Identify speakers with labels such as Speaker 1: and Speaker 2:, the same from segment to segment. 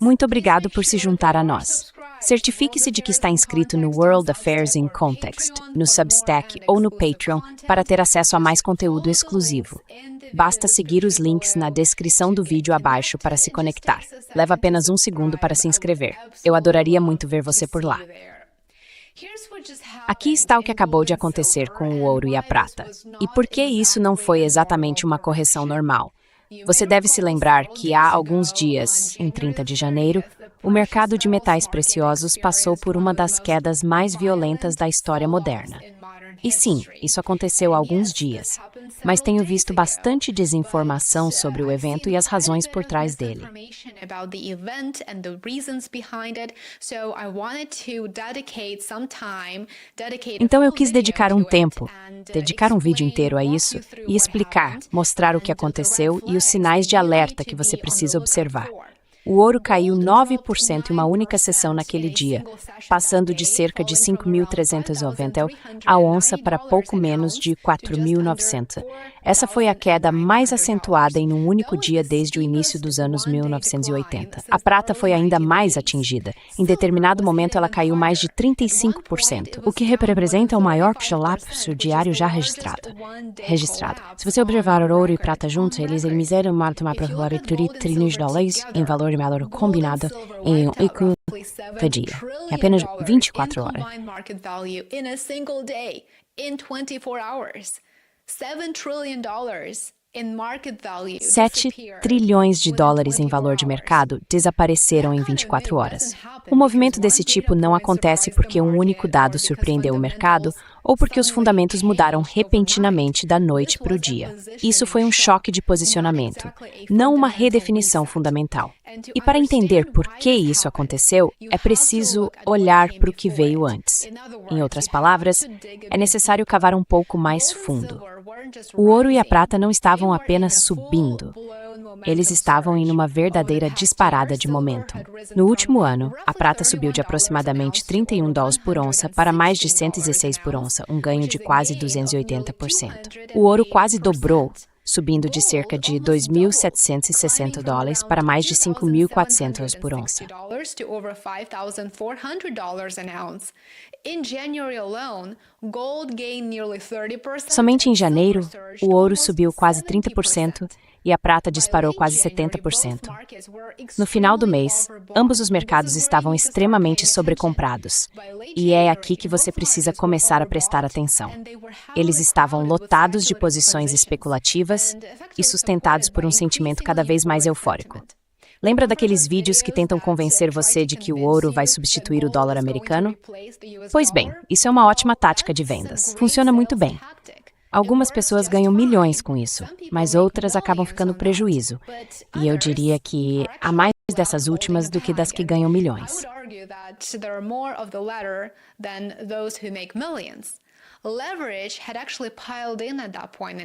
Speaker 1: Muito obrigado por se juntar a nós. Certifique-se de que está inscrito no World Affairs in Context, no Substack ou no Patreon para ter acesso a mais conteúdo exclusivo. Basta seguir os links na descrição do vídeo abaixo para se conectar. Leva apenas 1 segundo para se inscrever. Eu adoraria muito ver você por lá. Aqui está o que acabou de acontecer com o ouro e a prata. E por que isso não foi exatamente uma correção normal? Você deve se lembrar que há alguns dias, em 30 de janeiro, o mercado de metais preciosos passou por uma das quedas mais violentas da história moderna. E sim, isso aconteceu há alguns dias, mas tenho visto bastante desinformação sobre o evento e as razões por trás dele. Então eu quis dedicar um tempo, dedicar um vídeo inteiro a isso e explicar, mostrar o que aconteceu e os sinais de alerta que você precisa observar. O ouro caiu 9% em uma única sessão naquele dia, passando de cerca de 5.390 a onça para pouco menos de 4.900. Essa foi a queda mais acentuada em um único dia desde o início dos anos 1980. A prata foi ainda mais atingida. Em determinado momento, ela caiu mais de 35%, o que representa o maior colapso diário já registrado. Se você observar ouro e prata juntos, eles miseram mais de trilhões de dólares em valor combinado em um único dia, em apenas 24 horas. 7 trilhões de dólares em valor de mercado desapareceram em 24 horas. Um movimento desse tipo não acontece porque um único dado surpreendeu o mercado ou porque os fundamentos mudaram repentinamente da noite para o dia. Isso foi um choque de posicionamento, não uma redefinição fundamental. E para entender por que isso aconteceu, é preciso olhar para o que veio antes. Em outras palavras, é necessário cavar um pouco mais fundo. O ouro e a prata não estavam apenas subindo. Eles estavam em uma verdadeira disparada de momentum. No último ano, a prata subiu de aproximadamente 31 dólares por onça para mais de 116 por onça, um ganho de quase 280%. O ouro quase dobrou, subindo de cerca de 2.760 dólares para mais de 5.400 por onça. Somente em janeiro, o ouro subiu quase 30% e a prata disparou quase 70%. No final do mês, ambos os mercados estavam extremamente sobrecomprados. E é aqui que você precisa começar a prestar atenção. Eles estavam lotados de posições especulativas e sustentados por um sentimento cada vez mais eufórico. Lembra daqueles vídeos que tentam convencer você de que o ouro vai substituir o dólar americano? Pois bem, isso é uma ótima tática de vendas. Funciona muito bem. Algumas pessoas ganham milhões com isso, mas outras acabam ficando prejuízo. E eu diria que há mais dessas últimas do que das que ganham milhões.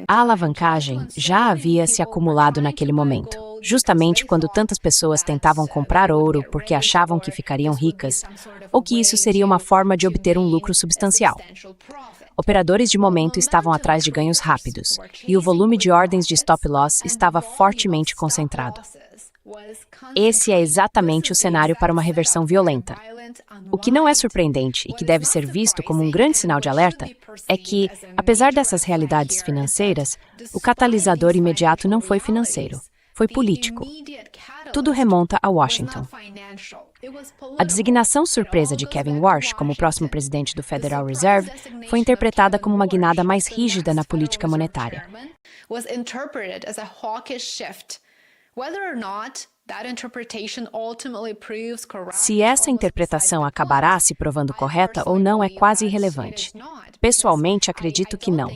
Speaker 1: A alavancagem já havia se acumulado naquele momento, justamente quando tantas pessoas tentavam comprar ouro porque achavam que ficariam ricas, ou que isso seria uma forma de obter um lucro substancial. Operadores de momento estavam atrás de ganhos rápidos, e o volume de ordens de stop-loss estava fortemente concentrado. Esse é exatamente o cenário para uma reversão violenta. O que não é surpreendente e que deve ser visto como um grande sinal de alerta é que, apesar dessas realidades financeiras, o catalisador imediato não foi financeiro, foi político. Tudo remonta a Washington. A designação surpresa de Kevin Warsh como próximo presidente do Federal Reserve foi interpretada como uma guinada mais rígida na política monetária. Se essa interpretação acabará se provando correta ou não é quase irrelevante. Pessoalmente, acredito que não,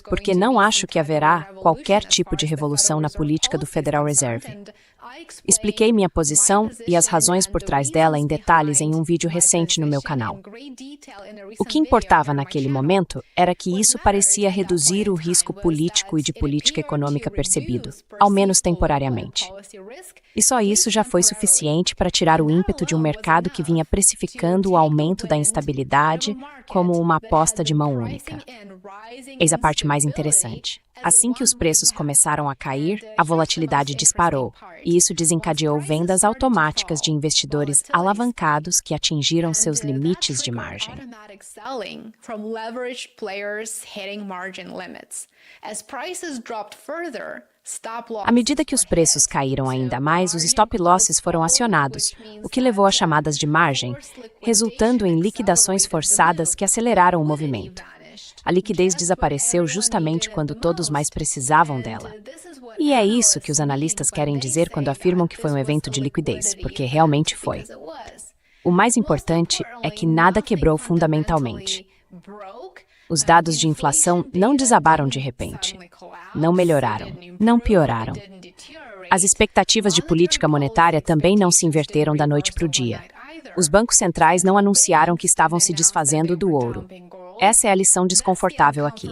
Speaker 1: porque não acho que haverá qualquer tipo de revolução na política do Federal Reserve. Expliquei minha posição e as razões por trás dela em detalhes em um vídeo recente no meu canal. O que importava naquele momento era que isso parecia reduzir o risco político e de política econômica percebido, ao menos temporariamente. E só isso já foi suficiente para tirar o ímpeto de um mercado que vinha precificando o aumento da instabilidade como uma aposta de mão única. Eis a parte mais interessante. Assim que os preços começaram a cair, a volatilidade disparou, e isso desencadeou vendas automáticas de investidores alavancados que atingiram seus limites de margem. À medida que os preços caíram ainda mais, os stop losses foram acionados, o que levou a chamadas de margem, resultando em liquidações forçadas que aceleraram o movimento. A liquidez desapareceu justamente quando todos mais precisavam dela. E é isso que os analistas querem dizer quando afirmam que foi um evento de liquidez, porque realmente foi. O mais importante é que nada quebrou fundamentalmente. Os dados de inflação não desabaram de repente, não melhoraram, não pioraram. As expectativas de política monetária também não se inverteram da noite para o dia. Os bancos centrais não anunciaram que estavam se desfazendo do ouro. Essa é a lição desconfortável aqui.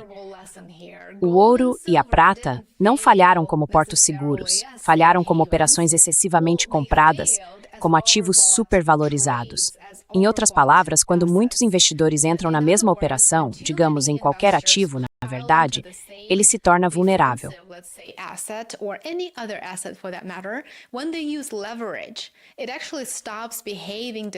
Speaker 1: O ouro e a prata não falharam como portos seguros, falharam como operações excessivamente compradas, como ativos supervalorizados. Em outras palavras, quando muitos investidores entram na mesma operação, digamos em qualquer ativo, na verdade, ele se torna vulnerável.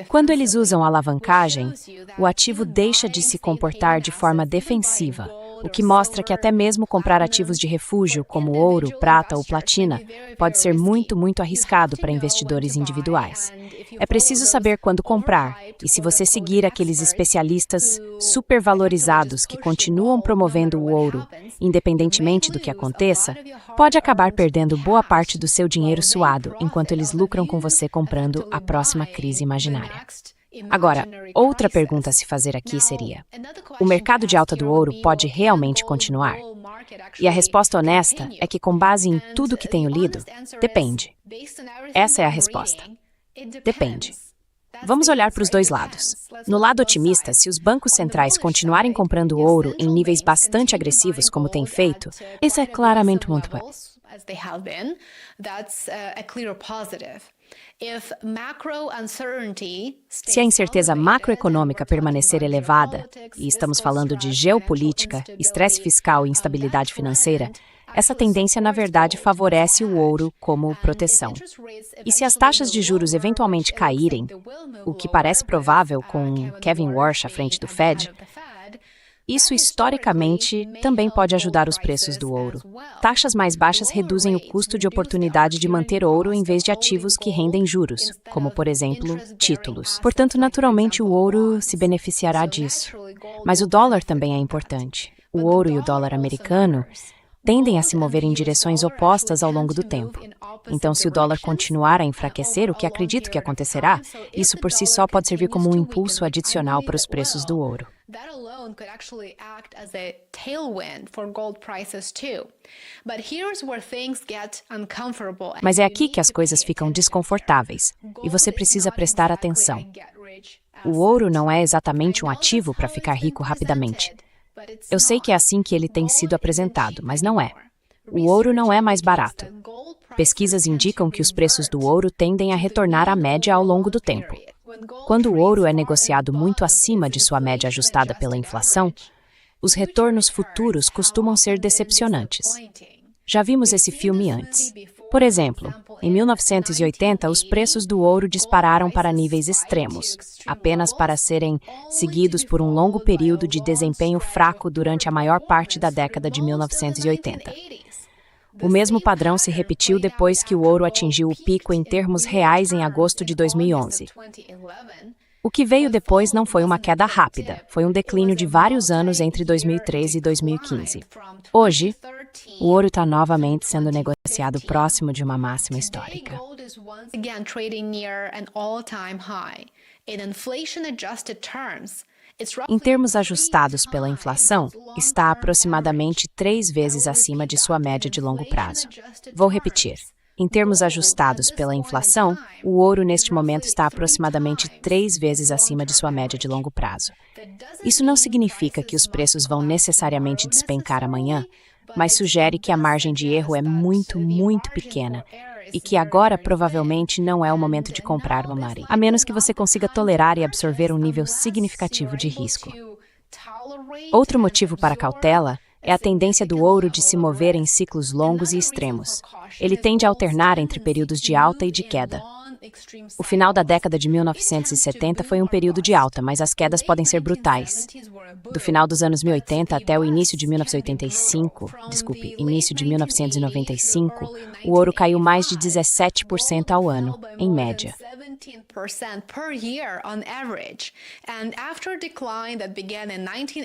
Speaker 1: Quando eles usam alavancagem, o ativo deixa de se comportar de forma defensiva, o que mostra que até mesmo comprar ativos de refúgio, como ouro, prata ou platina, pode ser muito arriscado para investidores individuais. É preciso saber quando comprar, e se você seguir aqueles especialistas supervalorizados que continuam promovendo o ouro, independentemente do que aconteça, pode acabar perdendo boa parte do seu dinheiro suado, enquanto eles lucram com você comprando a próxima crise imaginária. Agora, outra pergunta a se fazer aqui seria: o mercado de alta do ouro pode realmente continuar? E a resposta honesta é que, com base em tudo que tenho lido, depende. Essa é a resposta. Depende. Vamos olhar para os dois lados. No lado otimista, se os bancos centrais continuarem comprando ouro em níveis bastante agressivos como têm feito, isso é claramente muito bom. Se a incerteza macroeconômica permanecer elevada, e estamos falando de geopolítica, estresse fiscal e instabilidade financeira, essa tendência, na verdade, favorece o ouro como proteção. E se as taxas de juros eventualmente caírem, o que parece provável com Kevin Warsh à frente do Fed, isso historicamente também pode ajudar os preços do ouro. Taxas mais baixas reduzem o custo de oportunidade de manter ouro em vez de ativos que rendem juros, como, por exemplo, títulos. Portanto, naturalmente, o ouro se beneficiará disso. Mas o dólar também é importante. O ouro e o dólar americano tendem a se mover em direções opostas ao longo do tempo. Então, se o dólar continuar a enfraquecer, o que acredito que acontecerá, isso por si só pode servir como um impulso adicional para os preços do ouro. Mas é aqui que as coisas ficam desconfortáveis, e você precisa prestar atenção. O ouro não é exatamente um ativo para ficar rico rapidamente. Eu sei que é assim que ele tem sido apresentado, mas não é. O ouro não é mais barato. Pesquisas indicam que os preços do ouro tendem a retornar à média ao longo do tempo. Quando o ouro é negociado muito acima de sua média ajustada pela inflação, os retornos futuros costumam ser decepcionantes. Já vimos esse filme antes. Por exemplo, em 1980, os preços do ouro dispararam para níveis extremos, apenas para serem seguidos por um longo período de desempenho fraco durante a maior parte da década de 1980. O mesmo padrão se repetiu depois que o ouro atingiu o pico em termos reais em agosto de 2011. O que veio depois não foi uma queda rápida, foi um declínio de vários anos entre 2013 e 2015. Hoje, o ouro está novamente sendo negociado próximo de uma máxima histórica. Em termos ajustados pela inflação, está aproximadamente 3 vezes acima de sua média de longo prazo. Vou repetir. Em termos ajustados pela inflação, o ouro neste momento está aproximadamente 3 vezes acima de sua média de longo prazo. Isso não significa que os preços vão necessariamente despencar amanhã, mas sugere que a margem de erro é muito pequena e que agora provavelmente não é o momento de comprar uma Mari, a menos que você consiga tolerar e absorver um nível significativo de risco. Outro motivo para cautela é a tendência do ouro de se mover em ciclos longos e extremos. Ele tende a alternar entre períodos de alta e de queda. O final da década de 1970 foi um período de alta, mas as quedas podem ser brutais. Do final dos anos 1080 até o início de 1995, o ouro caiu mais de 17% ao ano, em média.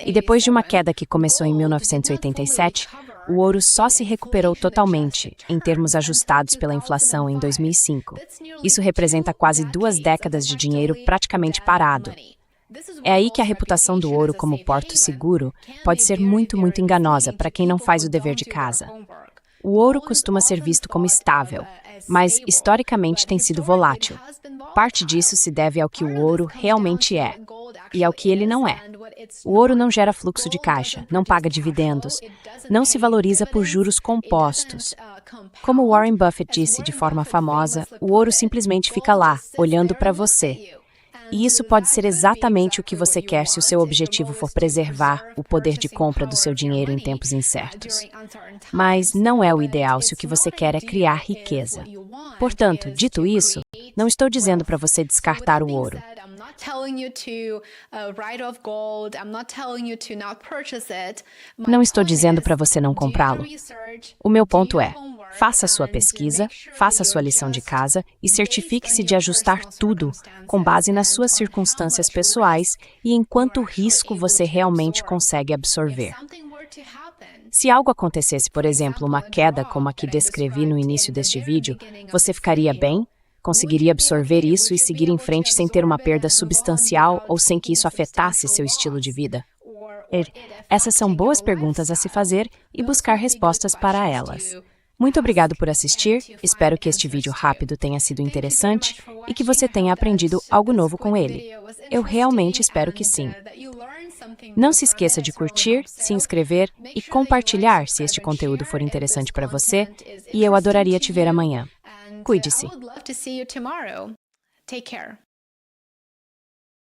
Speaker 1: E depois de uma queda que começou em 1987, o ouro só se recuperou totalmente, em termos ajustados pela inflação, em 2005. Isso representa quase 2 décadas de dinheiro praticamente parado. É aí que a reputação do ouro como porto seguro pode ser muito enganosa para quem não faz o dever de casa. O ouro costuma ser visto como estável, mas historicamente tem sido volátil. Parte disso se deve ao que o ouro realmente é e ao que ele não é. O ouro não gera fluxo de caixa, não paga dividendos, não se valoriza por juros compostos. Como Warren Buffett disse de forma famosa, o ouro simplesmente fica lá, olhando para você. E isso pode ser exatamente o que você quer se o seu objetivo for preservar o poder de compra do seu dinheiro em tempos incertos. Mas não é o ideal se o que você quer é criar riqueza. Portanto, dito isso, não estou dizendo para você descartar o ouro. Não estou dizendo para você não comprá-lo. O meu ponto é: faça sua pesquisa, faça sua lição de casa e certifique-se de ajustar tudo com base nas suas circunstâncias pessoais e em quanto risco você realmente consegue absorver. Se algo acontecesse, por exemplo, uma queda como a que descrevi no início deste vídeo, você ficaria bem? Conseguiria absorver isso e seguir em frente sem ter uma perda substancial ou sem que isso afetasse seu estilo de vida? Essas são boas perguntas a se fazer e buscar respostas para elas. Muito obrigado por assistir, espero que este vídeo rápido tenha sido interessante e que você tenha aprendido algo novo com ele. Eu realmente espero que sim. Não se esqueça de curtir, se inscrever e compartilhar se este conteúdo for interessante para você, e eu adoraria te ver amanhã. Cuide-se.
Speaker 2: Take care.